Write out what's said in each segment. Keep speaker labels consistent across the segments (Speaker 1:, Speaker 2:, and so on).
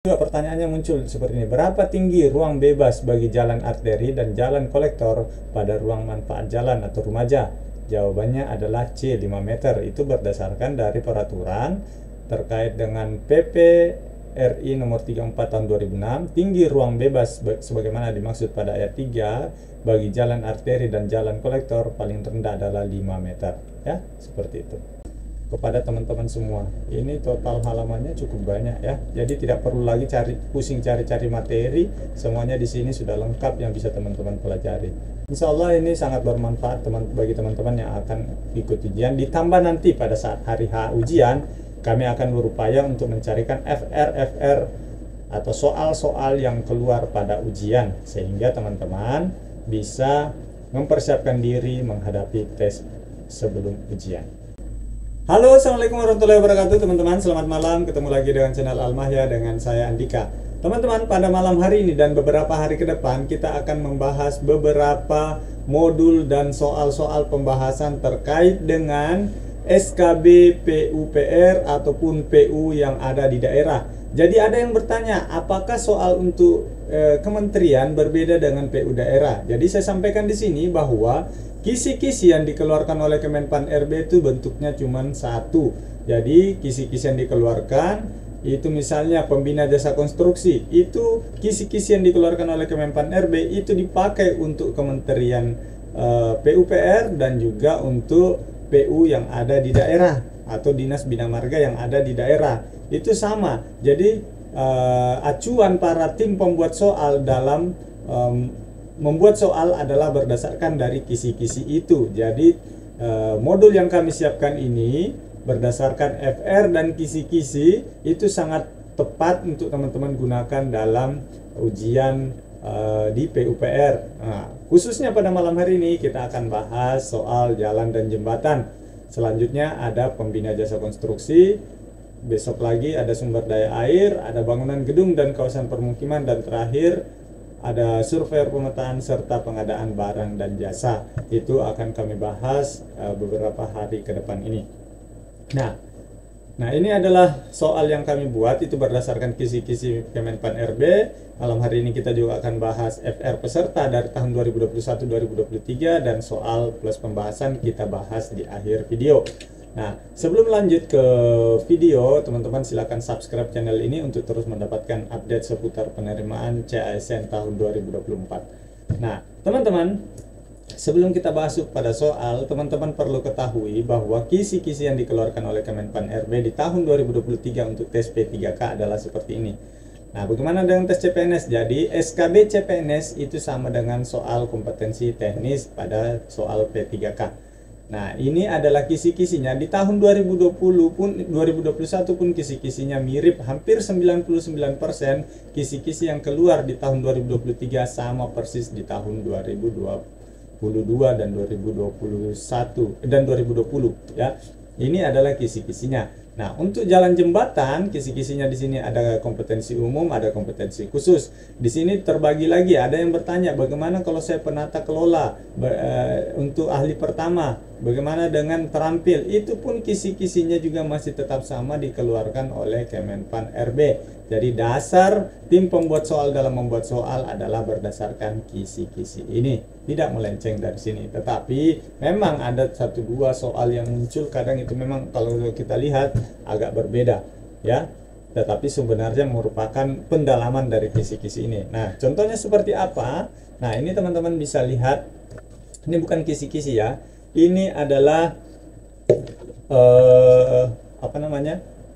Speaker 1: Juga pertanyaannya muncul seperti ini. Berapa tinggi ruang bebas bagi jalan arteri dan jalan kolektor pada ruang manfaat jalan atau rumaja? Jawabannya adalah C, 5 meter. Itu berdasarkan dari peraturan terkait dengan PP RI nomor 34 tahun 2006. Tinggi ruang bebas sebagaimana dimaksud pada ayat 3 bagi jalan arteri dan jalan kolektor paling rendah adalah 5 meter. Ya, seperti itu. Kepada teman-teman semua, ini total halamannya cukup banyak ya, jadi tidak perlu lagi pusing cari-cari materi, semuanya di sini sudah lengkap yang bisa teman-teman pelajari. Insya Allah ini sangat bermanfaat bagi teman-teman yang akan ikut ujian. Ditambah nanti pada saat hari H ujian, kami akan berupaya untuk mencarikan FR atau soal-soal yang keluar pada ujian, sehingga teman-teman bisa mempersiapkan diri menghadapi tes sebelum ujian. Halo, assalamualaikum warahmatullahi wabarakatuh teman-teman. Selamat malam, ketemu lagi dengan channel Almahya dengan saya Andika. Teman-teman, pada malam hari ini dan beberapa hari ke depan kita akan membahas beberapa modul dan soal-soal pembahasan terkait dengan SKB PUPR ataupun PU yang ada di daerah. Jadi ada yang bertanya, apakah soal untuk kementerian berbeda dengan PU daerah? Jadi saya sampaikan di sini bahwa kisi-kisi yang dikeluarkan oleh Kemenpan RB itu bentuknya cuma satu. Jadi kisi-kisi yang dikeluarkan itu misalnya pembina jasa konstruksi, itu kisi-kisi yang dikeluarkan oleh Kemenpan RB itu dipakai untuk Kementerian PUPR dan juga untuk PU yang ada di daerah atau Dinas Bina Marga yang ada di daerah. Itu sama. Jadi acuan para tim pembuat soal dalam membuat soal adalah berdasarkan dari kisi-kisi itu. Jadi modul yang kami siapkan ini berdasarkan FR dan kisi-kisi itu sangat tepat untuk teman-teman gunakan dalam ujian di PUPR. Nah, khususnya pada malam hari ini kita akan bahas soal jalan dan jembatan. Selanjutnya ada pembina jasa konstruksi. Besok lagi ada sumber daya air, ada bangunan gedung dan kawasan permukiman, dan terakhir ada survei pemetaan serta pengadaan barang dan jasa. Itu akan kami bahas beberapa hari ke depan ini. Nah, ini adalah soal yang kami buat, itu berdasarkan kisi-kisi Kemenpan RB. Malam hari ini kita juga akan bahas FR peserta dari tahun 2021-2023 dan soal plus pembahasan kita bahas di akhir video. Nah, sebelum lanjut ke video, teman-teman silakan subscribe channel ini untuk terus mendapatkan update seputar penerimaan CASN tahun 2024. Nah, teman-teman, sebelum kita masuk pada soal, teman-teman perlu ketahui bahwa kisi-kisi yang dikeluarkan oleh Kemenpan RB di tahun 2023 untuk tes P3K adalah seperti ini. Nah, bagaimana dengan tes CPNS? Jadi, SKB CPNS itu sama dengan soal kompetensi teknis pada soal P3K. Nah, ini adalah kisi-kisinya. Di tahun 2020 pun 2021 pun kisi-kisinya mirip, hampir 99% kisi-kisi yang keluar di tahun 2023 sama persis di tahun 2022 dan 2020 ya. Ini adalah kisi-kisinya. Nah, untuk jalan jembatan, kisi-kisinya di sini ada kompetensi umum, ada kompetensi khusus. Di sini terbagi lagi. Ada yang bertanya, bagaimana kalau saya penata kelola untuk ahli pertama? Bagaimana dengan terampil? Itu pun kisi-kisinya juga masih tetap sama dikeluarkan oleh Kemenpan RB. Jadi dasar tim pembuat soal dalam membuat soal adalah berdasarkan kisi-kisi ini, tidak melenceng dari sini. Tetapi memang ada 1-2 soal yang muncul, kadang itu memang kalau kita lihat agak berbeda ya, tetapi sebenarnya merupakan pendalaman dari kisi-kisi ini. Nah, contohnya seperti apa? Nah, ini teman-teman bisa lihat, ini bukan kisi-kisi ya, ini adalah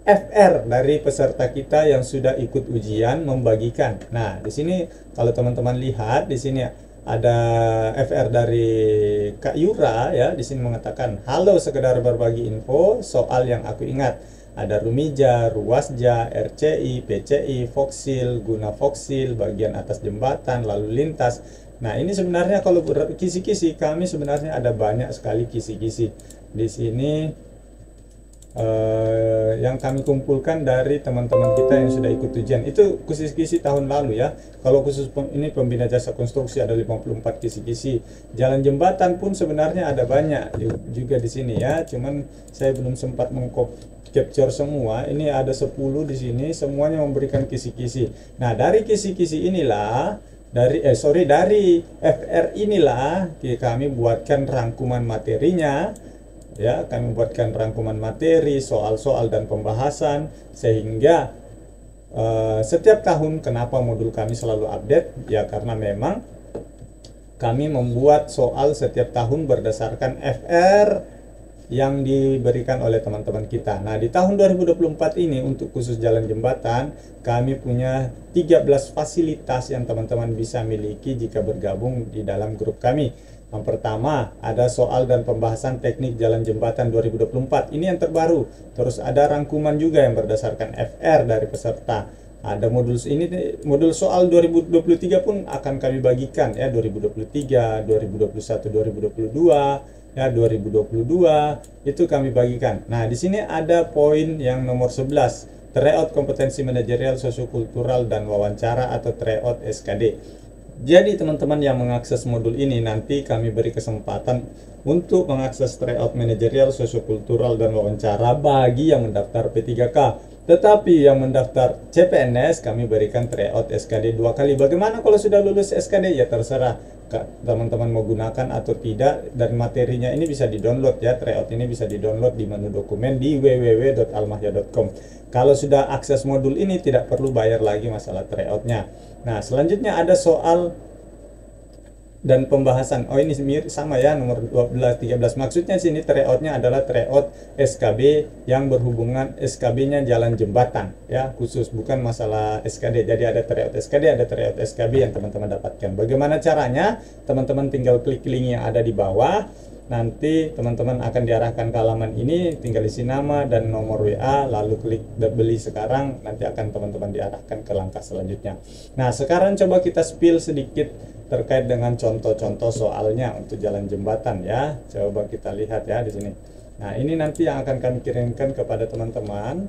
Speaker 1: FR dari peserta kita yang sudah ikut ujian membagikan. Nah, di sini kalau teman-teman lihat, di sini ada FR dari Kak Yura ya. Di sini mengatakan, halo, sekedar berbagi info soal yang aku ingat. Ada Rumija, Ruasja, RCI, PCI, Voksil, guna Voksil, bagian atas jembatan, lalu lintas. Nah, ini sebenarnya kalau kisi-kisi kami sebenarnya ada banyak sekali kisi-kisi. Di sini yang kami kumpulkan dari teman-teman kita yang sudah ikut ujian. Itu kisi-kisi tahun lalu ya. Kalau khusus ini pembina jasa konstruksi ada 54 kisi-kisi. Jalan jembatan pun sebenarnya ada banyak juga di sini ya. Cuman saya belum sempat capture semua. Ini ada 10 di sini, semuanya memberikan kisi-kisi. Nah, dari kisi-kisi inilah dari FR inilah kami buatkan rangkuman materinya ya. Kami buatkan rangkuman materi, soal-soal dan pembahasan, sehingga setiap tahun kenapa modul kami selalu update ya, karena memang kami membuat soal setiap tahun berdasarkan FR yang diberikan oleh teman-teman kita. Nah, di tahun 2024 ini untuk khusus jalan jembatan, kami punya 13 fasilitas yang teman-teman bisa miliki jika bergabung di dalam grup kami. Yang pertama, ada soal dan pembahasan teknik jalan jembatan 2024. Ini yang terbaru. Terus ada rangkuman juga yang berdasarkan FR dari peserta. Ada modul ini, modul soal 2023 pun akan kami bagikan ya, 2023, 2021, 2022, ya 2022 itu kami bagikan. Nah, di sini ada poin yang nomor 11, tryout kompetensi manajerial, sosiokultural dan wawancara atau tryout SKD. Jadi teman-teman yang mengakses modul ini nanti kami beri kesempatan untuk mengakses tryout manajerial, sosiokultural dan wawancara bagi yang mendaftar P3K. Tetapi yang mendaftar CPNS kami berikan tryout SKD 2 kali. Bagaimana kalau sudah lulus SKD? Ya terserah teman-teman mau gunakan atau tidak, dan materinya ini bisa di-download ya. Tryout ini bisa di-download di menu dokumen di www.almahya.com. Kalau sudah akses modul ini tidak perlu bayar lagi masalah tryoutnya. Nah, selanjutnya ada soal dan pembahasan. Oh, ini sama ya, nomor 12, 13. Maksudnya sini tryoutnya adalah tryout SKB yang berhubungan, SKB-nya jalan jembatan ya, khusus, bukan masalah SKD. Jadi ada tryout SKD, ada tryout SKB yang teman-teman dapatkan. Bagaimana caranya? Teman-teman tinggal klik link yang ada di bawah. Nanti teman-teman akan diarahkan ke halaman ini, tinggal isi nama dan nomor WA, lalu klik beli sekarang, nanti akan teman-teman diarahkan ke langkah selanjutnya. Nah, sekarang coba kita spill sedikit terkait dengan contoh-contoh soalnya untuk jalan jembatan ya. Coba kita lihat ya di sini. Nah, ini nanti yang akan kami kirimkan kepada teman-teman.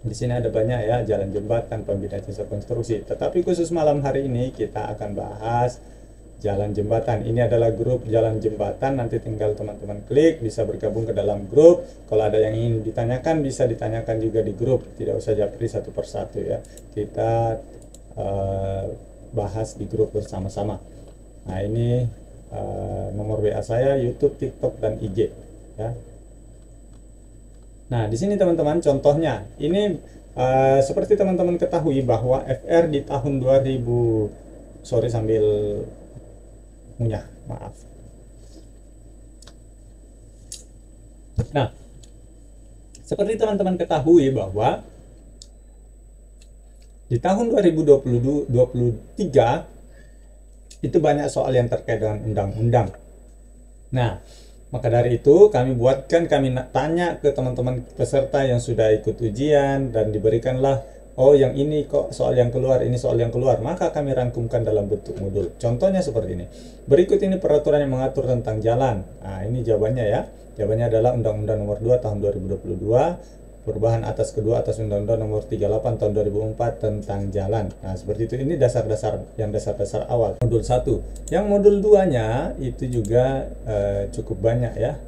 Speaker 1: Di sini ada banyak ya, jalan jembatan, pembina jasa konstruksi. Tetapi khusus malam hari ini kita akan bahas jalan jembatan. Ini adalah grup jalan jembatan, nanti tinggal teman-teman klik, bisa bergabung ke dalam grup. Kalau ada yang ingin ditanyakan, bisa ditanyakan juga di grup, tidak usah japri satu persatu ya. Kita bahas di grup bersama-sama. Nah, ini nomor WA saya, YouTube, TikTok, dan IG ya. Nah, di sini teman-teman contohnya. Ini seperti teman-teman ketahui bahwa FR di tahun 2000, sorry sambil punya, maaf. Nah, seperti teman-teman ketahui bahwa di tahun 2023 itu banyak soal yang terkait dengan undang-undang. Nah, maka dari itu kami tanya ke teman-teman peserta yang sudah ikut ujian dan diberikanlah, oh yang ini kok soal yang keluar, ini soal yang keluar, maka kami rangkumkan dalam bentuk modul. Contohnya seperti ini. Berikut ini peraturan yang mengatur tentang jalan. Nah, ini jawabannya ya. Jawabannya adalah Undang-Undang Nomor 2 Tahun 2022, perubahan atas Undang-Undang Nomor 38 Tahun 2004 tentang jalan. Nah, seperti itu. Ini dasar-dasar awal. Modul 1. Yang modul 2-nya itu juga cukup banyak ya.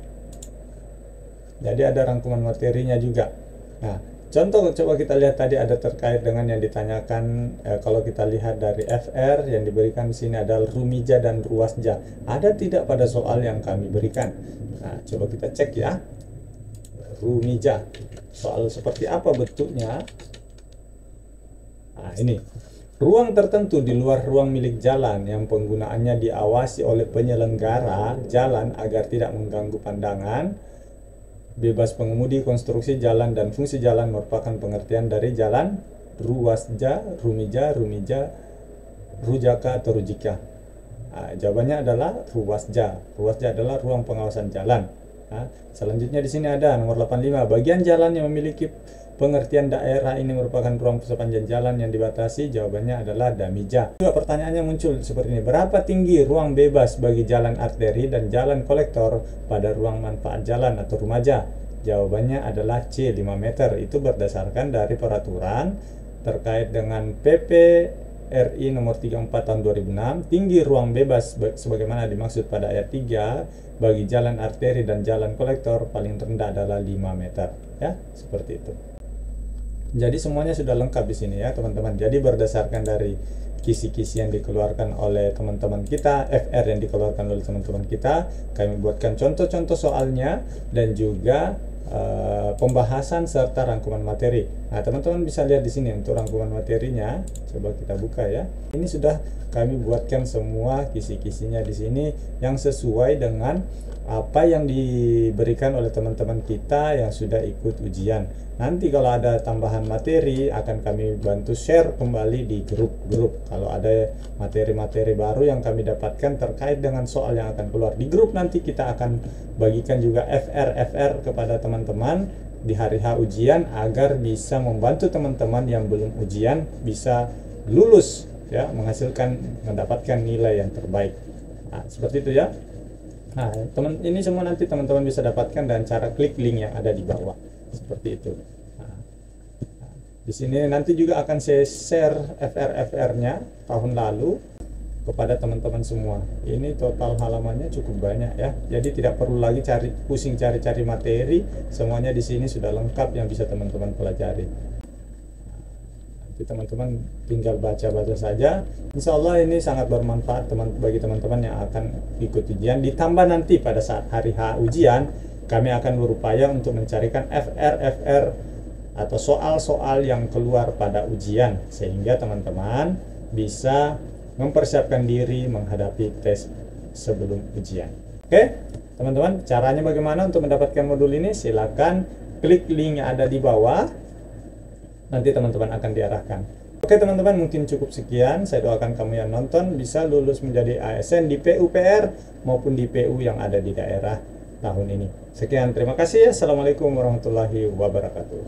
Speaker 1: Jadi ada rangkuman materinya juga. Nah, contoh coba kita lihat tadi ada terkait dengan yang ditanyakan. Kalau kita lihat dari FR yang diberikan di sini adalah rumija dan ruasja. Ada tidak pada soal yang kami berikan? Nah, coba kita cek ya. Rumija. Soal seperti apa bentuknya? Nah, ini. Ruang tertentu di luar ruang milik jalan yang penggunaannya diawasi oleh penyelenggara jalan agar tidak mengganggu pandangan, bebas pengemudi, konstruksi jalan dan fungsi jalan merupakan pengertian dari jalan, ruasja, rumija, rujaka atau rujika. Nah, jawabannya adalah ruasja. Ruasja adalah ruang pengawasan jalan. Nah, selanjutnya di sini ada nomor 85. Bagian jalan yang memiliki pengertian daerah ini merupakan ruang sepanjang jalan yang dibatasi. Jawabannya adalah damija. Juga pertanyaannya muncul seperti ini. Berapa tinggi ruang bebas bagi jalan arteri dan jalan kolektor pada ruang manfaat jalan atau rumaja? Jawabannya adalah C, 5 meter. Itu berdasarkan dari peraturan terkait dengan PP RI nomor 34 tahun 2006, tinggi ruang bebas sebagaimana dimaksud pada ayat 3 bagi jalan arteri dan jalan kolektor paling rendah adalah 5 meter. Ya, seperti itu. Jadi semuanya sudah lengkap di sini ya, teman-teman. Jadi berdasarkan dari kisi-kisi yang dikeluarkan oleh teman-teman kita, FR yang dikeluarkan oleh teman-teman kita, kami buatkan contoh-contoh soalnya dan juga pembahasan serta rangkuman materi. Nah, teman-teman bisa lihat di sini untuk rangkuman materinya. Coba kita buka ya. Ini sudah kami buatkan semua kisi-kisinya di sini yang sesuai dengan apa yang diberikan oleh teman-teman kita yang sudah ikut ujian. Nanti kalau ada tambahan materi akan kami bantu share kembali di grup-grup. Kalau ada materi-materi baru yang kami dapatkan terkait dengan soal yang akan keluar di grup, nanti kita akan bagikan juga FR kepada teman-teman di hari H ujian agar bisa membantu teman-teman yang belum ujian bisa lulus ya, mendapatkan nilai yang terbaik. Nah, seperti itu ya. Nah, ini semua nanti teman-teman bisa dapatkan dan cara klik link yang ada di bawah. Seperti itu. Nah, di sini nanti juga akan saya share FR-nya tahun lalu kepada teman-teman semua. Ini total halamannya cukup banyak ya. Jadi tidak perlu lagi pusing cari-cari materi, semuanya di sini sudah lengkap yang bisa teman-teman pelajari. Nanti teman-teman tinggal baca-baca saja. Insya Allah ini sangat bermanfaat bagi teman-teman yang akan ikut ujian. Ditambah nanti pada saat hari H ujian, kami akan berupaya untuk mencarikan FR atau soal-soal yang keluar pada ujian sehingga teman-teman bisa mempersiapkan diri menghadapi tes sebelum ujian. Oke, teman-teman, caranya bagaimana untuk mendapatkan modul ini? Silakan klik link yang ada di bawah. Nanti teman-teman akan diarahkan. Oke teman-teman, mungkin cukup sekian. Saya doakan kamu yang nonton bisa lulus menjadi ASN di PUPR maupun di PU yang ada di daerah tahun ini. Sekian, terima kasih. Assalamualaikum warahmatullahi wabarakatuh.